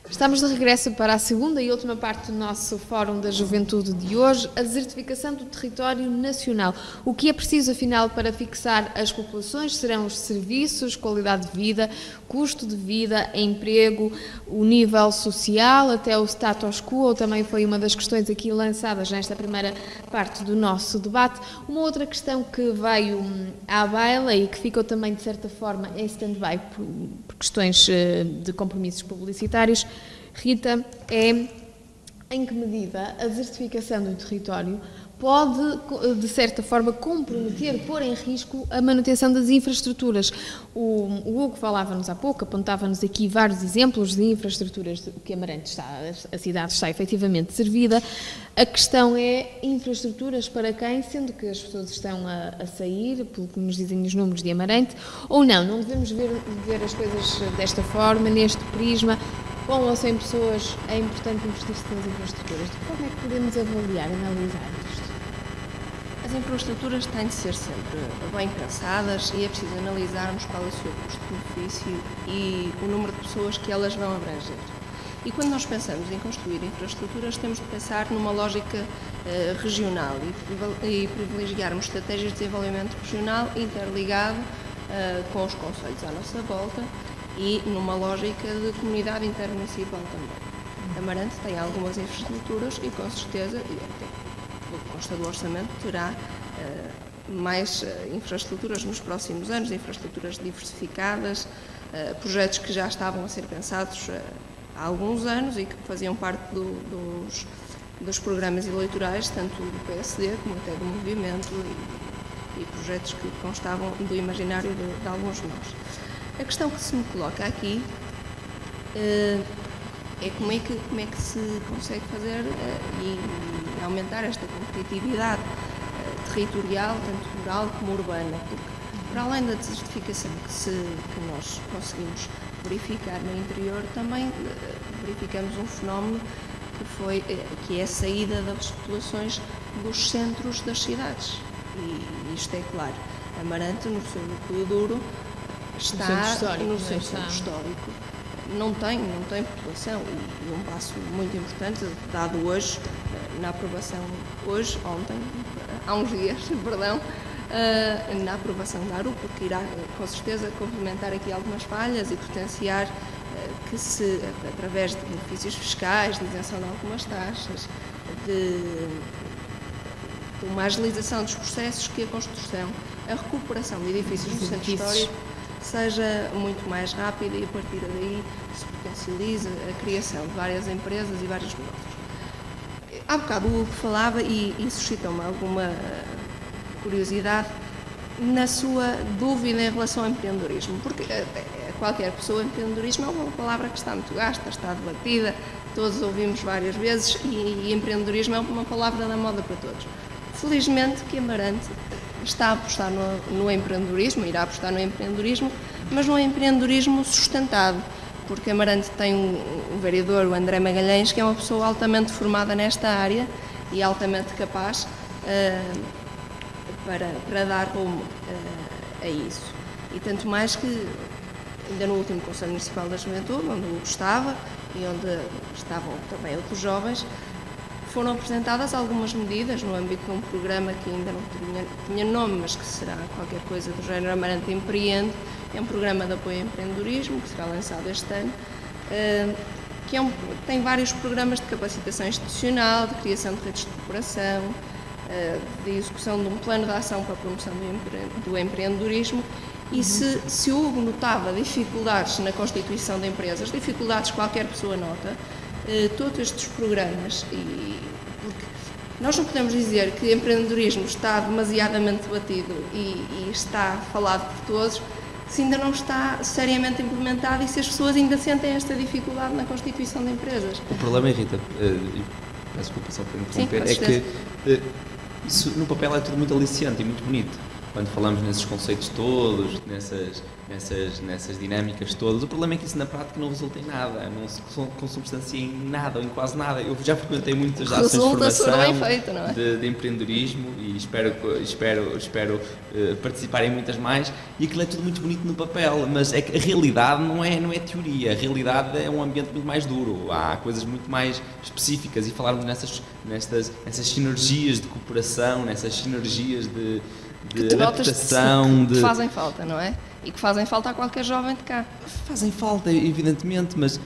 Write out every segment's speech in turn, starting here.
Estamos de regresso para a segunda e última parte do nosso Fórum da Juventude de hoje, a desertificação do território nacional. O que é preciso, afinal, para fixar as populações serão os serviços, qualidade de vida, custo de vida, emprego, o nível social, até o status quo, também foi uma das questões aqui lançadas nesta primeira parte do nosso debate. Uma outra questão que veio à baila e que ficou também, de certa forma, em stand-by por questões de compromissos publicitários, Rita, é em que medida a desertificação do território pode, de certa forma, comprometer, pôr em risco a manutenção das infraestruturas. O Hugo falava-nos há pouco, apontava-nos aqui vários exemplos de infraestruturas que Amarante está, a cidade está efetivamente servida. A questão é infraestruturas para quem, sendo que as pessoas estão a sair, pelo que nos dizem os números de Amarante, ou não, não devemos ver as coisas desta forma, neste prisma. Com ou sem pessoas, é importante investir-se nas infraestruturas. De que forma é que podemos avaliar, analisar isto? As infraestruturas têm de ser sempre bem pensadas e é preciso analisarmos qual é o seu custo-benefício e o número de pessoas que elas vão abranger. E quando nós pensamos em construir infraestruturas, temos de pensar numa lógica regional e privilegiarmos estratégias de desenvolvimento regional interligado com os concelhos à nossa volta e numa lógica de comunidade intermunicipal também. Amarante tem algumas infraestruturas e com certeza, pelo que consta do orçamento, terá mais infraestruturas nos próximos anos, infraestruturas diversificadas, projetos que já estavam a ser pensados há alguns anos e que faziam parte dos programas eleitorais, tanto do PSD como até do movimento e projetos que constavam do imaginário de alguns de nós. A questão que se me coloca aqui é como é que se consegue fazer e aumentar esta competitividade territorial, tanto rural como urbana, porque para além da desertificação que nós conseguimos verificar no interior, também verificamos um fenómeno que é a saída das populações dos centros das cidades. E isto é claro, Amarante, no seu núcleo duro, está no seu centro histórico, não tem população e um passo muito importante dado hoje, na aprovação, ontem, há uns dias, perdão, na aprovação da ARU, porque irá com certeza complementar aqui algumas falhas e potenciar que se, através de benefícios fiscais, de isenção de algumas taxas, de uma agilização dos processos, que a construção, a recuperação de edifícios do centro histórico seja muito mais rápida e a partir daí se potencializa a criação de várias empresas e vários negócios. Há bocado o Hugo falava e suscitou-me alguma curiosidade na sua dúvida em relação ao empreendedorismo, porque qualquer pessoa, empreendedorismo é uma palavra que está muito gasta, está debatida, todos ouvimos várias vezes e empreendedorismo é uma palavra da moda para todos. Felizmente que Amarante está a apostar no empreendedorismo, irá apostar no empreendedorismo, mas no empreendedorismo sustentado, porque Amarante tem um vereador, o André Magalhães, que é uma pessoa altamente formada nesta área e altamente capaz para dar rumo a isso. E tanto mais que, ainda no último Conselho Municipal da Juventude, onde eu estava e onde estavam também outros jovens, foram apresentadas algumas medidas no âmbito de um programa que ainda não tinha nome, mas que será qualquer coisa do género Amarante Empreende. É um programa de apoio ao empreendedorismo que será lançado este ano, que tem vários programas de capacitação institucional, de criação de redes de cooperação, de execução de um plano de ação para a promoção do empreendedorismo. E se o Hugo notava dificuldades na constituição de empresas, dificuldades que qualquer pessoa nota, todos estes programas, porque nós não podemos dizer que o empreendedorismo está demasiadamente debatido e está falado por todos, se ainda não está seriamente implementado e se as pessoas ainda sentem esta dificuldade na constituição de empresas. O problema, Rita, peço desculpa só por interromper, é que isso no papel é tudo muito aliciante e muito bonito, quando falamos nesses conceitos todos, nessas dinâmicas todas. O problema é que isso na prática não resulta em nada, não se consubstancia em nada ou em quase nada. Eu já frequentei muitas ações de formação, bem feito, não é? de empreendedorismo e espero participar em muitas mais, e aquilo é tudo muito bonito no papel, mas é que a realidade não é teoria, a realidade é um ambiente muito mais duro, há coisas muito mais específicas, e falarmos nessas sinergias de cooperação, nessas sinergias de adaptação, que fazem falta, não é? E que fazem falta a qualquer jovem de cá. Fazem falta, evidentemente, mas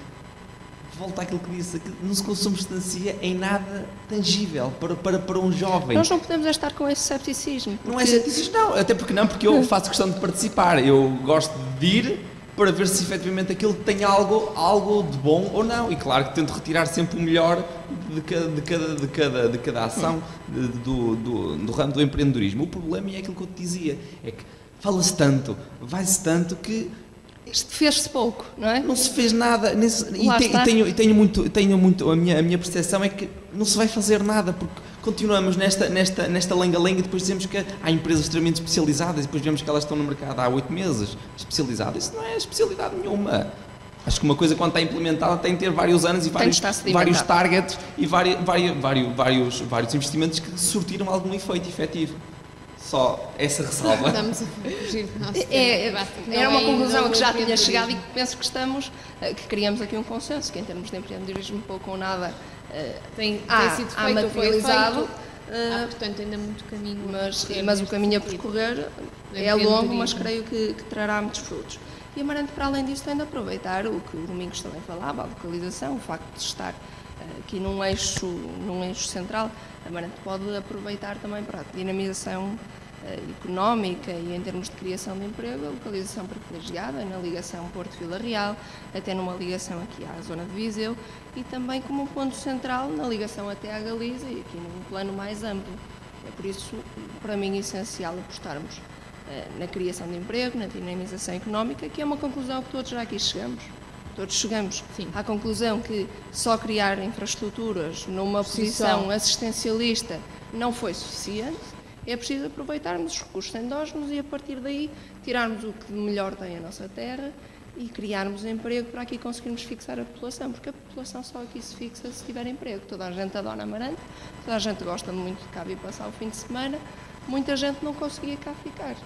volta àquilo que disse, que não se consubstancia em nada tangível para um jovem. Nós não podemos estar com esse cepticismo. Não é cepticismo, não, até porque eu faço questão de participar, eu gosto de ir para ver se efetivamente aquilo tem algo de bom ou não, e claro que tento retirar sempre o melhor de cada ação do ramo do empreendedorismo. O problema é aquilo que eu te dizia, é que fala-se tanto, vai-se tanto que isto fez-se pouco, não é? Não se fez nada, e tenho muito a minha percepção é que não se vai fazer nada, porque continuamos nesta lenga-lenga, e depois dizemos que há empresas extremamente especializadas, e depois vemos que elas estão no mercado há 8 meses, especializadas. Isso não é especialidade nenhuma. Acho que uma coisa, quando está implementada, tem que ter vários anos e vários targets e vários investimentos que surtiram algum efeito efetivo. Só essa ressalva. Estamos a fugir do nosso Era uma conclusão a que já tinha chegado, e que penso que criamos aqui um consenso, que em termos de empreendedorismo pouco ou nada tem sido feito, materializado. Portanto, ainda muito caminho. Mas o caminho a percorrer é longo, mas creio que trará muitos frutos. E Amarante, para além disso, tem de aproveitar o que o Domingos também falava, a localização, o facto de estar aqui num eixo central. Amarante pode aproveitar também para a dinamização económica e em termos de criação de emprego, a localização privilegiada na ligação Porto-Vila Real, até numa ligação aqui à zona de Viseu, e também como um ponto central na ligação até à Galiza e aqui num plano mais amplo. É por isso, para mim, essencial apostarmos na criação de emprego, na dinamização económica, que é uma conclusão que todos já aqui chegamos. Todos chegamos à conclusão que só criar infraestruturas numa posição assistencialista não foi suficiente. É preciso aproveitarmos os recursos endógenos e, a partir daí, tirarmos o que de melhor tem a nossa terra e criarmos emprego para aqui conseguirmos fixar a população, porque a população só aqui se fixa se tiver emprego. Toda a gente adora Amarante, toda a gente gosta muito de cá vir passar o fim de semana, muita gente não conseguia cá ficar.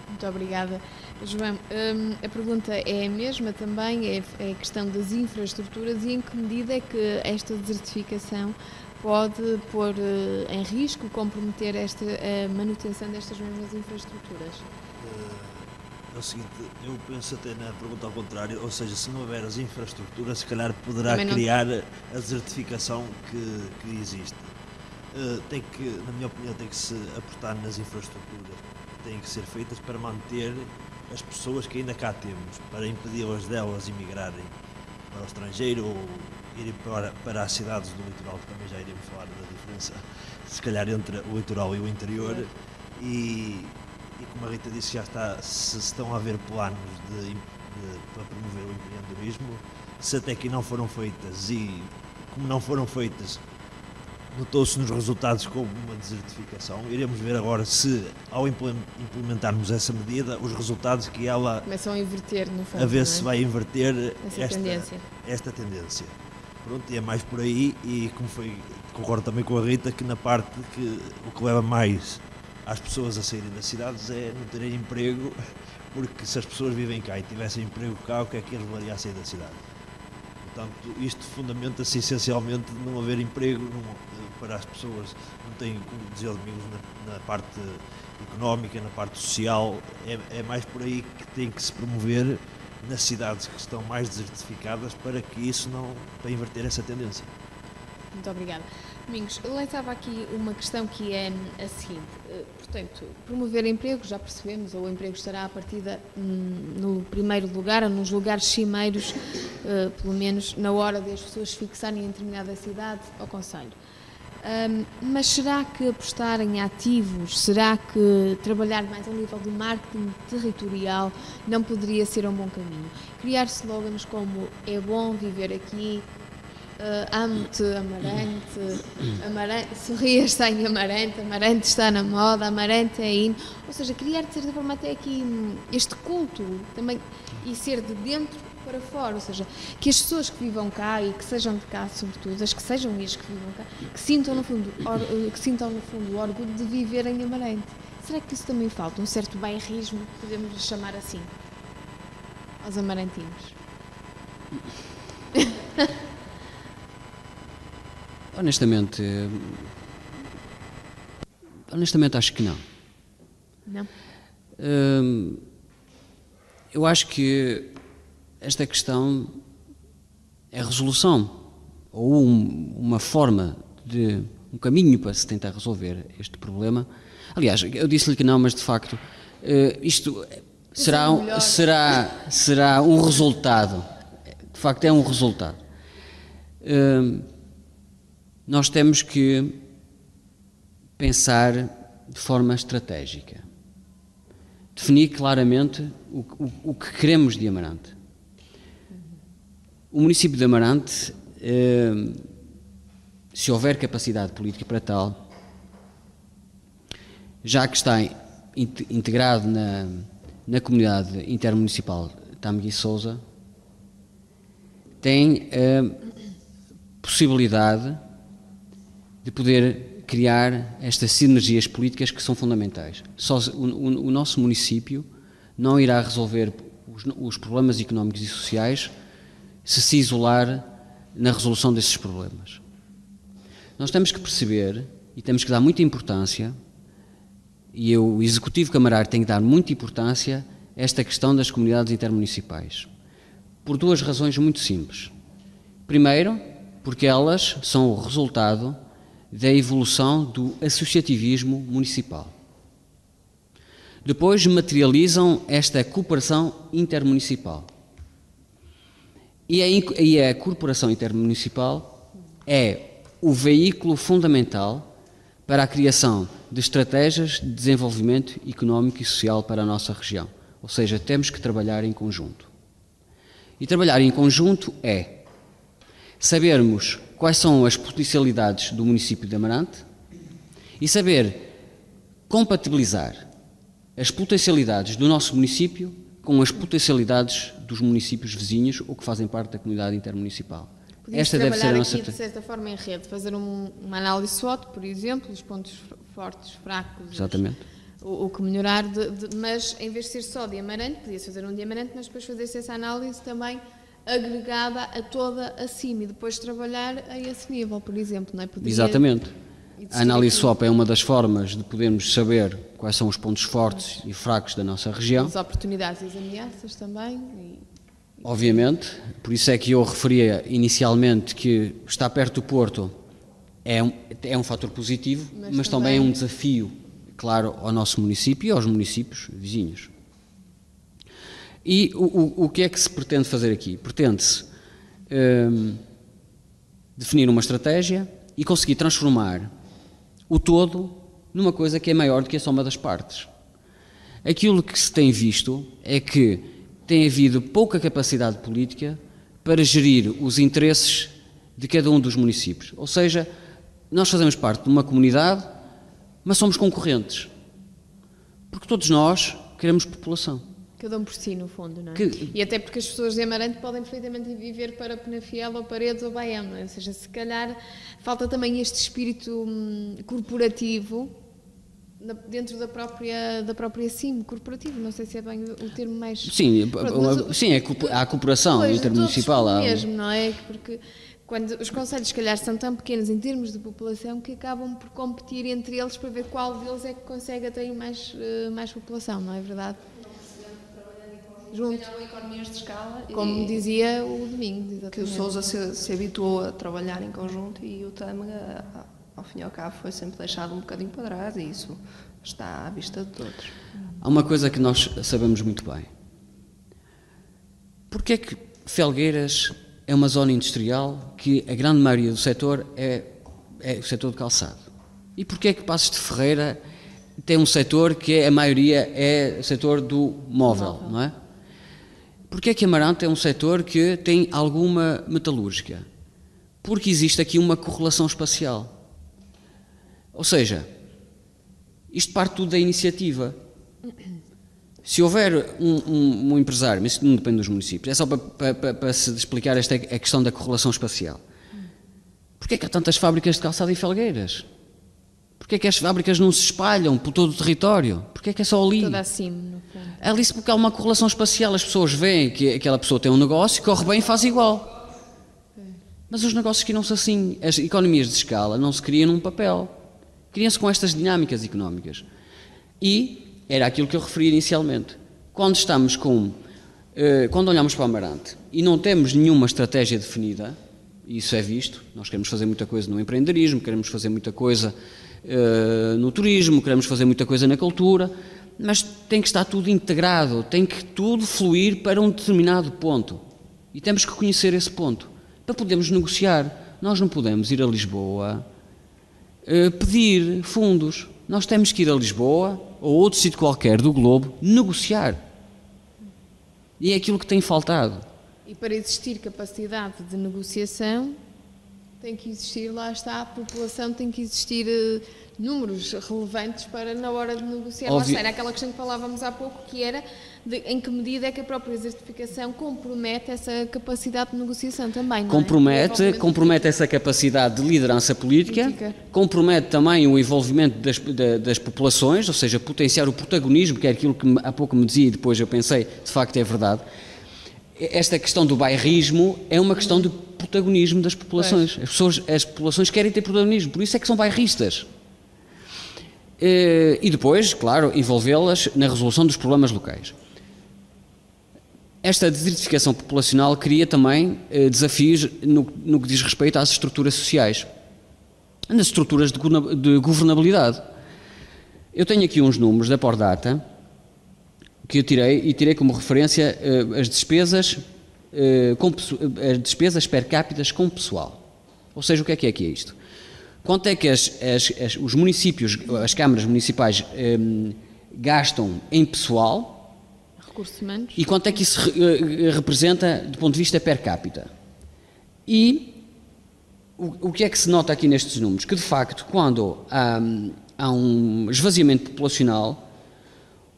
Muito obrigada. João, a pergunta é a mesma também, é a questão das infraestruturas, e em que medida é que esta desertificação pode pôr em risco, comprometer a manutenção destas mesmas infraestruturas? É o seguinte, eu penso até na pergunta ao contrário, ou seja, se não houver as infraestruturas, se calhar poderá criar a desertificação que existe. Na minha opinião, tem que se apostar nas infraestruturas que têm que ser feitas para manter as pessoas que ainda cá temos, para impedi-las delas emigrarem para o estrangeiro ou irem para as cidades do litoral, que também já iremos falar da diferença, se calhar, entre o litoral e o interior. E como a Rita disse, se estão a haver planos para promover o empreendedorismo, se até aqui não foram feitas, e como não foram feitas, notou-se nos resultados como uma desertificação. Iremos ver agora se, ao implementarmos essa medida, os resultados que ela... começam a inverter, no fundo, a ver se vai inverter esta tendência. Pronto, e é mais por aí, e concordo também com a Rita, que na parte que o que leva mais às pessoas a saírem das cidades é não terem emprego, porque se as pessoas vivem cá e tivessem emprego cá, o que é que eles levaria a sair da cidade? Portanto, isto fundamenta-se essencialmente de não haver emprego para as pessoas. Não tem, como dizia o Domingos, na parte económica, na parte social, é mais por aí que tem que se promover nas cidades que estão mais desertificadas para inverter essa tendência. Muito obrigada. Domingos, eu lançava aqui uma questão que é a seguinte, portanto, promover emprego, já percebemos, ou o emprego estará à partida no primeiro lugar, ou nos lugares cimeiros, pelo menos na hora de as pessoas fixarem em determinada cidade ou concelho. Mas será que apostar em ativos, será que trabalhar mais ao nível do marketing territorial não poderia ser um bom caminho? Criar slogans como "é bom viver aqui", amo-te, Amarante, sorrias está em Amarante está na moda, Amarante é in. Ou seja, criar de certa forma até aqui este culto também e ser de dentro para fora, ou seja, que as pessoas que vivam cá e que sejam de cá, sobretudo, as que sejam e as que vivam cá, que sintam no fundo o orgulho de viver em Amarante. Será que isso também falta? Um certo bairrismo, podemos chamar assim, aos amarantinos? Honestamente acho que não. Não? Eu acho que esta questão é resolução, ou uma forma de um caminho para se tentar resolver este problema. Aliás, eu disse-lhe que não, mas de facto isto será um resultado. De facto é um resultado. Nós temos que pensar de forma estratégica, definir claramente o que queremos de Amarante. O município de Amarante, se houver capacidade política para tal, já que está integrado na comunidade intermunicipal Tâmega e Sousa, tem a possibilidade de poder criar estas sinergias políticas que são fundamentais. O nosso município não irá resolver os problemas económicos e sociais se isolar na resolução desses problemas. Nós temos que perceber e temos que dar muita importância, e o Executivo Camarário tem que dar muita importância a esta questão das comunidades intermunicipais, por duas razões muito simples. Primeiro, porque elas são o resultado da evolução do associativismo municipal. Depois materializam esta cooperação intermunicipal. E a cooperação intermunicipal é o veículo fundamental para a criação de estratégias de desenvolvimento económico e social para a nossa região. Ou seja, temos que trabalhar em conjunto. E trabalhar em conjunto é sabermos quais são as potencialidades do município de Amarante e saber compatibilizar as potencialidades do nosso município com as potencialidades dos municípios vizinhos ou que fazem parte da comunidade intermunicipal. Esta deve ser a nossa... aqui, de certa forma, em rede, fazer uma análise SWOT, por exemplo, os pontos fortes, fracos, exatamente. O que melhorar, mas em vez de ser só de Amarante, podia-se fazer um de Amarante, mas depois fazer-se essa análise também agregada a toda acima e depois trabalhar a esse nível, por exemplo, não é? Exatamente. A análise SWOT é uma das formas de podermos saber quais são os pontos fortes e fracos da nossa região. As oportunidades e as ameaças também. Obviamente, por isso é que eu referia inicialmente que estar perto do Porto é um fator positivo, mas também é um desafio, claro, ao nosso município e aos municípios vizinhos. E o que é que se pretende fazer aqui? Pretende-se definir uma estratégia e conseguir transformar o todo numa coisa que é maior do que a soma das partes. Aquilo que se tem visto é que tem havido pouca capacidade política para gerir os interesses de cada um dos municípios. Ou seja, nós fazemos parte de uma comunidade, mas somos concorrentes. Porque todos nós queremos população. Cada um por si, no fundo, não é? E até porque as pessoas de Amarante podem perfeitamente viver para Penafiel ou Paredes ou Baião, não é? Ou seja, se calhar falta também este espírito corporativo dentro da própria CIM, corporativo, não sei se é bem o termo mais... Sim, há a cooperação intermunicipal. Todos mesmo, não é? Porque quando os concelhos, se calhar, são tão pequenos em termos de população que acabam por competir entre eles para ver qual deles é que consegue atrair mais população, não é verdade? Junto. Economias de escala. Como dizia o Domingos, exatamente. Que o Sousa se habituou a trabalhar em conjunto e o Tâmega, ao fim e ao cabo, foi sempre deixado um bocadinho para trás e isso está à vista de todos. Há uma coisa que nós sabemos muito bem. Porquê é que Felgueiras é uma zona industrial que a grande maioria do setor é o setor de calçado? E porquê é que Passos de Ferreira tem um setor que a maioria é o setor do móvel, não é? Porquê é que Amarante é um setor que tem alguma metalúrgica? Porque existe aqui uma correlação espacial. Ou seja, isto parte tudo da iniciativa. Se houver um empresário, mas isso não depende dos municípios, é só para se explicar a questão da correlação espacial. Porquê é que há tantas fábricas de calçado em Felgueiras? Porquê é que as fábricas não se espalham por todo o território? Porquê é que é só ali? Toda acima, no fundo. É ali porque há uma correlação espacial. As pessoas veem que aquela pessoa tem um negócio, corre bem e faz igual. Mas os negócios criam-se assim. As economias de escala não se criam num papel. Criam-se com estas dinâmicas económicas. E era aquilo que eu referi inicialmente. Quando olhamos para o Amarante e não temos nenhuma estratégia definida, e isso é visto, nós queremos fazer muita coisa no empreendedorismo, queremos fazer muita coisa no turismo, queremos fazer muita coisa na cultura, mas tem que estar tudo integrado, tem que tudo fluir para um determinado ponto. E temos que conhecer esse ponto para podermos negociar. Nós não podemos ir a Lisboa pedir fundos. Nós temos que ir a Lisboa ou outro sítio qualquer do globo negociar. E é aquilo que tem faltado. E para existir capacidade de negociação, tem que existir, lá está, a população, tem que existir números relevantes para, na hora de negociar. Lá está, era aquela questão que falávamos há pouco, que era em que medida é que a própria desertificação compromete essa capacidade de negociação também, não é? Compromete essa capacidade de liderança política, compromete também o envolvimento das populações, ou seja, potenciar o protagonismo, que é aquilo que há pouco me dizia e depois eu pensei, de facto é verdade. Esta questão do bairrismo é uma questão de protagonismo das populações. As populações querem ter protagonismo, por isso é que são bairristas. E depois, claro, envolvê-las na resolução dos problemas locais. Esta desertificação populacional cria também desafios no que diz respeito às estruturas sociais, nas estruturas de governabilidade. Eu tenho aqui uns números da Pordata, que eu tirei como referência as despesas per capita com pessoal. Ou seja, o que é isto? Quanto é que os municípios, as câmaras municipais gastam em pessoal? Recursos humanos. E quanto é que isso representa do ponto de vista per capita? E o que é que se nota aqui nestes números? Que, de facto, quando há um esvaziamento populacional,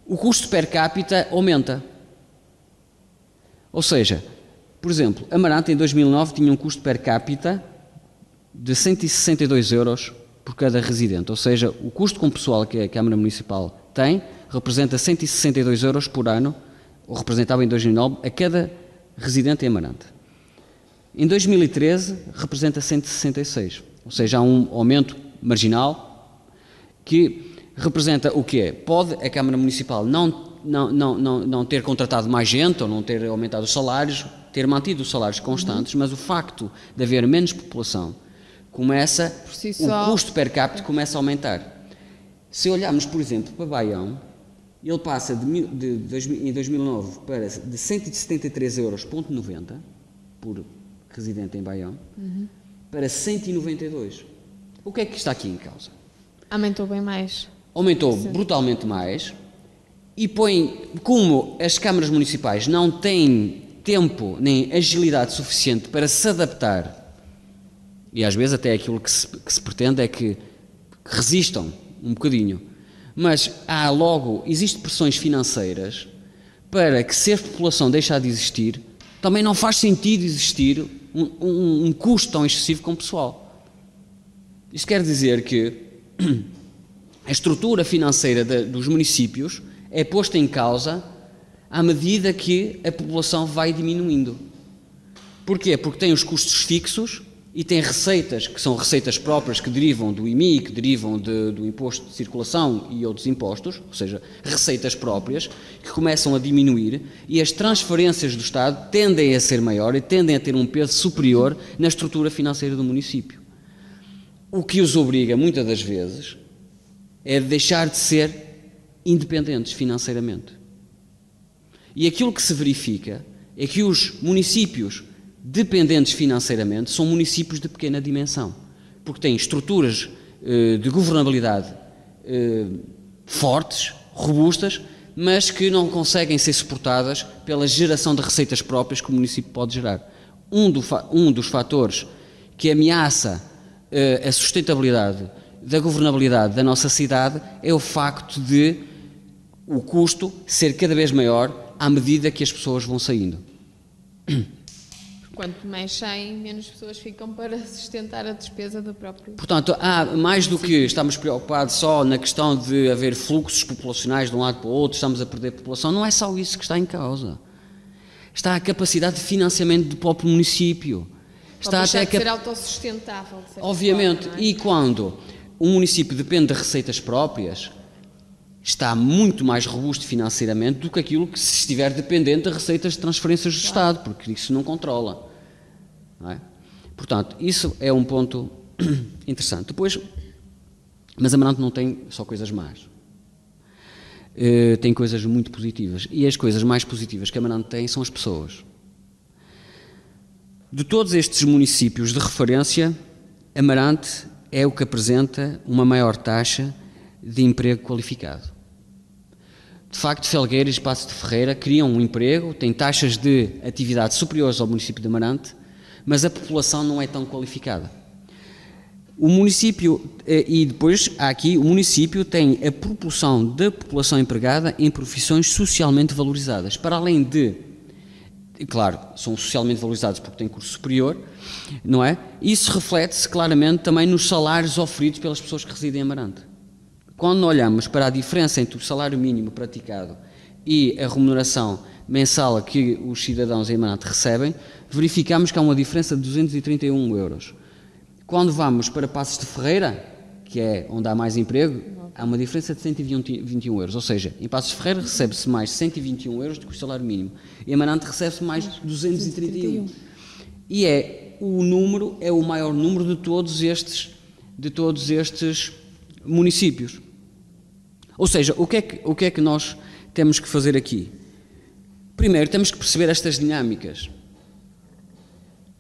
o custo per capita aumenta. Ou seja, por exemplo, Amarante em 2009 tinha um custo per capita de 162 euros por cada residente. Ou seja, o custo com pessoal que a Câmara Municipal tem representa 162 euros por ano, ou representava em 2009, a cada residente em Amarante. Em 2013 representa 166. Ou seja, há um aumento marginal que representa o quê? Pode a Câmara Municipal não ter contratado mais gente ou não ter aumentado os salários, ter mantido os salários constantes, mas o facto de haver menos população o custo per capita começa a aumentar. Se olharmos, por exemplo, para Baião, ele passa em 2009 de 173,90 euros por residente em Baião para 192. O que é que está aqui em causa? Aumentou bem mais. Aumentou brutalmente mais e como as câmaras municipais não têm tempo nem agilidade suficiente para se adaptar, e às vezes até aquilo que se pretende é que resistam um bocadinho, mas existem pressões financeiras para que, se a população deixar de existir, também não faz sentido existir um custo tão excessivo com o pessoal. Isto quer dizer que a estrutura financeira dos municípios é posta em causa à medida que a população vai diminuindo. Porquê? Porque tem os custos fixos e tem receitas, que são receitas próprias, que derivam do IMI, que derivam do imposto de circulação e outros impostos, ou seja, receitas próprias, que começam a diminuir e as transferências do Estado tendem a ser maiores e tendem a ter um peso superior na estrutura financeira do município. O que os obriga, muitas das vezes, é deixar de ser independentes financeiramente. E aquilo que se verifica é que os municípios dependentes financeiramente são municípios de pequena dimensão, porque têm estruturas de governabilidade fortes, robustas, mas que não conseguem ser suportadas pela geração de receitas próprias que o município pode gerar. Um dos fatores que ameaça a sustentabilidade da governabilidade da nossa cidade é o facto de o custo ser cada vez maior à medida que as pessoas vão saindo. Quanto mais saem, menos pessoas ficam para sustentar a despesa da própria. Portanto, há mais do que estamos preocupados só na questão de haver fluxos populacionais de um lado para o outro, estamos a perder população, não é só isso que está em causa. Está a capacidade de financiamento do próprio município. Está até ser autossustentável. Obviamente, forma, não é? E quando o município depende de receitas próprias, está muito mais robusto financeiramente do que aquilo que se estiver dependente de receitas de transferências do Estado, porque isso não controla. Não é? Portanto, isso é um ponto interessante. Depois, mas Amarante não tem só coisas más. Tem coisas muito positivas. E as coisas mais positivas que Amarante tem são as pessoas. De todos estes municípios de referência, Amarante é o que apresenta uma maior taxa de emprego qualificado. De facto, Felgueiras e Paços de Ferreira criam um emprego, têm taxas de atividade superiores ao município de Amarante, mas a população não é tão qualificada. O município, e depois há aqui, o município tem a proporção da população empregada em profissões socialmente valorizadas, para além de, claro, são socialmente valorizados porque têm curso superior, não é? Isso reflete-se claramente também nos salários oferidos pelas pessoas que residem em Amarante. Quando olhamos para a diferença entre o salário mínimo praticado e a remuneração mensal que os cidadãos em Amarante recebem, verificamos que há uma diferença de 231 euros. Quando vamos para Paços de Ferreira, que é onde há mais emprego, há uma diferença de 121 euros. Ou seja, em Paços de Ferreira recebe-se mais 121 euros do que o salário mínimo. Em Amarante recebe-se mais 231. E é o maior número de todos estes municípios. Ou seja, o que é que nós temos que fazer aqui? Primeiro, temos que perceber estas dinâmicas.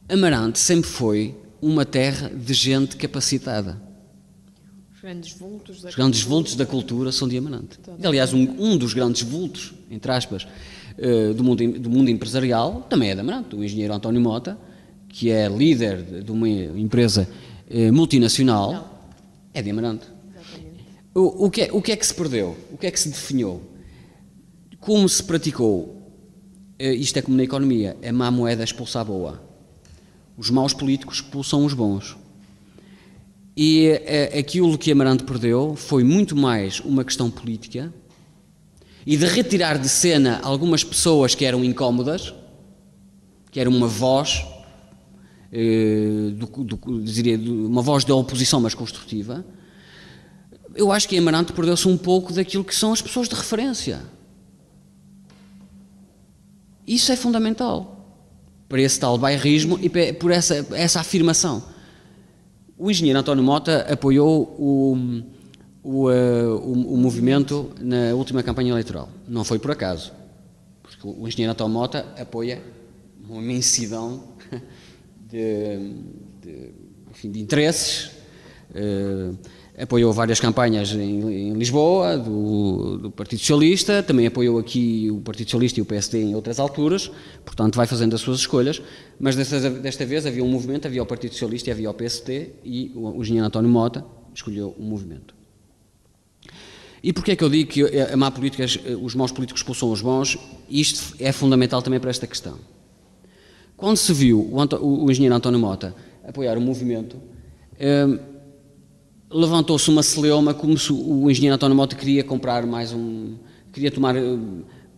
Amarante sempre foi uma terra de gente capacitada. Os grandes vultos da cultura são de Amarante. Aliás, um dos grandes vultos, entre aspas, do mundo empresarial também é de Amarante. O engenheiro António Mota, que é líder de uma empresa multinacional, é de Amarante. O que é que se perdeu? O que é que se definhou? Como se praticou, isto é como na economia, a má moeda expulsa a boa. Os maus políticos expulsam os bons. E aquilo que Amarante perdeu foi muito mais uma questão política e de retirar de cena algumas pessoas que eram incómodas, que eram uma voz, uma voz da oposição, mas construtiva. Eu acho que em Amarante perdeu-se um pouco daquilo que são as pessoas de referência. Isso é fundamental para esse tal bairrismo e por essa afirmação. O engenheiro António Mota apoiou o movimento na última campanha eleitoral. Não foi por acaso, porque o engenheiro António Mota apoia uma imensidão de interesses. Apoiou várias campanhas em Lisboa, do Partido Socialista, também apoiou aqui o Partido Socialista e o PSD em outras alturas, portanto vai fazendo as suas escolhas, mas desta vez havia um movimento, havia o Partido Socialista e havia o PSD, e o engenheiro António Mota escolheu o movimento. E porquê é que eu digo que a má política, os maus políticos expulsam os bons? Isto é fundamental também para esta questão. Quando se viu o engenheiro António Mota apoiar o movimento, levantou-se uma celeuma como se o engenheiro António Mota queria queria tomar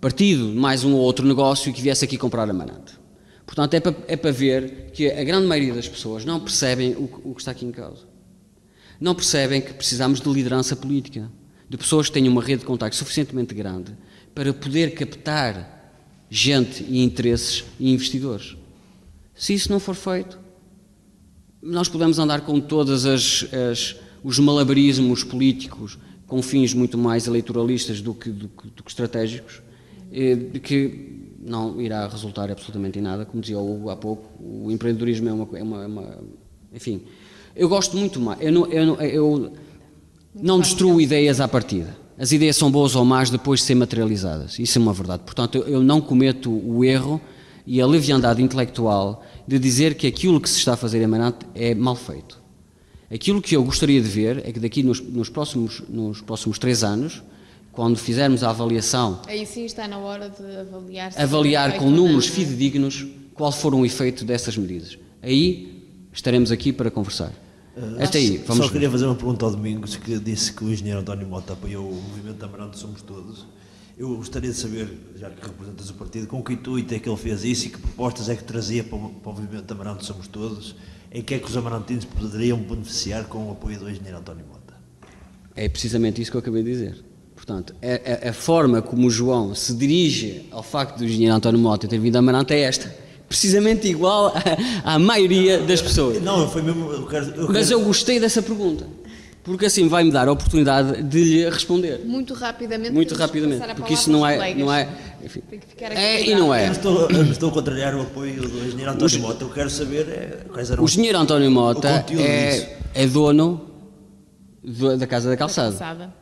partido de mais um ou outro negócio e que viesse aqui comprar Amarante. Portanto, é para ver que a grande maioria das pessoas não percebem o que está aqui em causa. Não percebem que precisamos de liderança política, de pessoas que tenham uma rede de contactos suficientemente grande para poder captar gente e interesses e investidores. Se isso não for feito, nós podemos andar com todas os malabarismos políticos com fins muito mais eleitoralistas do que estratégicos, de que não irá resultar absolutamente em nada. Como dizia o Hugo há pouco, o empreendedorismo é uma enfim, eu gosto muito mais, eu não destruo ideias à partida. As ideias são boas ou más depois de serem materializadas, isso é uma verdade. Portanto, eu não cometo o erro e a leviandade intelectual de dizer que aquilo que se está a fazer em Amarante é mal feito. Aquilo que eu gostaria de ver é que daqui nos próximos 3 anos, quando fizermos a avaliação... Aí sim está na hora de avaliar com números fidedignos qual for o efeito dessas medidas. Aí estaremos aqui para conversar. Até aí, vamos... Só queria fazer uma pergunta ao Domingos, que disse que o engenheiro António Mota apoiou o movimento Amarante Somos Todos. Eu gostaria de saber, já que representas o partido, com que intuito é que ele fez isso e que propostas é que trazia para o movimento Amarante Somos Todos, em que é que os amarantinos poderiam beneficiar com o apoio do engenheiro António Mota? É precisamente isso que eu acabei de dizer. Portanto, a forma como o João se dirige ao facto do engenheiro António Mota ter vindo a Amarante é esta. Precisamente igual à maioria das pessoas. Não, foi mesmo... Mas eu gostei dessa pergunta. Porque assim vai-me dar a oportunidade de lhe responder. Muito rapidamente. Porque isso não é... Enfim, tem que ficar aqui e não é. Eu não estou a contrariar o apoio do engenheiro António Mota. Eu quero saber quais eram... O engenheiro António Mota é dono da Casa da Calçada.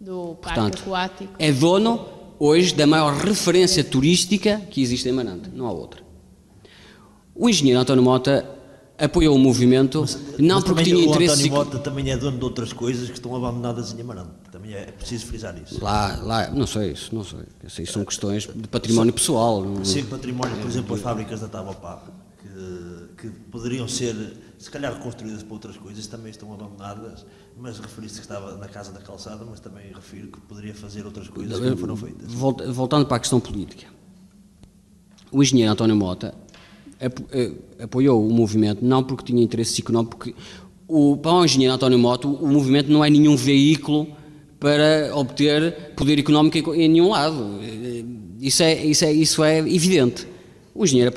Do Parque Aquático. É dono, hoje, da maior referência turística que existe em Amarante. Não há outra. O engenheiro António Mota apoiou o movimento, mas porque tinha interesse... O António Mota também é dono de outras coisas que estão abandonadas em Amarante. Também é preciso frisar isso. Lá, não sei isso. Isso são questões de património pessoal. Sim, património, por exemplo, as fábricas da Tabopá, que poderiam ser, se calhar, reconstruídas para outras coisas, também estão abandonadas, mas referiste que estava na Casa da Calçada, mas também refiro que poderia fazer outras coisas que não foram feitas. Voltando para a questão política. O engenheiro António Mota apoiou o movimento, não porque tinha interesse económico, porque para o engenheiro António Mota o movimento não é nenhum veículo para obter poder económico em nenhum lado. Isso é evidente. O engenheiro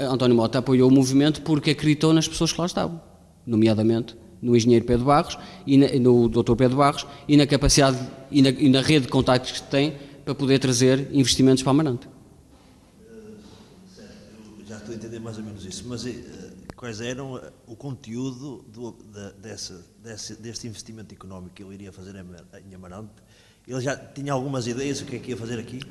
António Mota apoiou o movimento porque acreditou nas pessoas que lá estavam, nomeadamente no engenheiro Pedro Barros e no Dr. Pedro Barros e na capacidade e na rede de contactos que tem para poder trazer investimentos para Amarante. Já estou a entender mais ou menos isso, mas quais eram o conteúdo deste investimento económico que ele iria fazer em Amarante? Ele já tinha algumas ideias do que é que ia fazer aqui?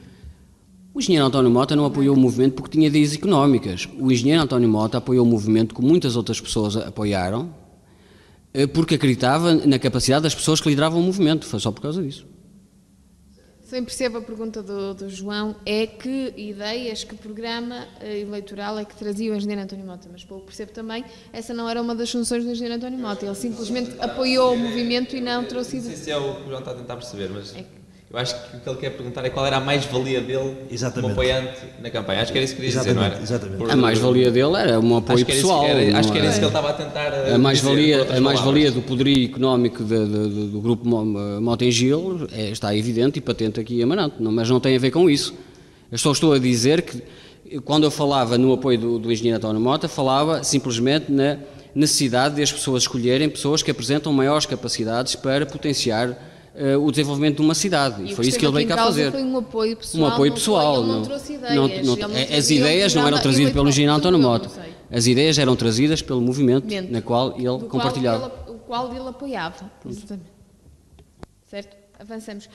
O engenheiro António Mota não apoiou o movimento porque tinha ideias económicas. O engenheiro António Mota apoiou o movimento como muitas outras pessoas apoiaram, porque acreditava na capacidade das pessoas que lideravam o movimento. Foi só por causa disso. Sem percebo a pergunta do João, é que ideias, que programa eleitoral é que trazia o engenheiro António Mota, mas pelo que percebo também, essa não era uma das funções do engenheiro António Mota, ele simplesmente apoiou o movimento e não trouxe ideias. Não sei se é o que o João está a tentar perceber, mas eu acho que o que ele quer perguntar é qual era a mais-valia dele como apoiante na campanha. Acho que era isso que queria dizer, não era? A mais-valia dele era um apoio pessoal. Acho que era isso que ele estava a tentar dizer. A mais-valia do poderio económico do grupo Mota em Gil está evidente e patente aqui em Amarante, mas não tem a ver com isso. Eu só estou a dizer que, quando eu falava no apoio do engenheiro António Mota, falava simplesmente na necessidade de as pessoas escolherem pessoas que apresentam maiores capacidades para potenciar o desenvolvimento de uma cidade. E foi isso que ele veio cá fazer. Foi um apoio pessoal. Um apoio pessoal. Ele não trouxe ideias. As ideias não eram trazidas pelo engenheiro António Mota. As ideias eram trazidas pelo movimento na qual ele compartilhava. O qual ele apoiava. Certo? Avançamos.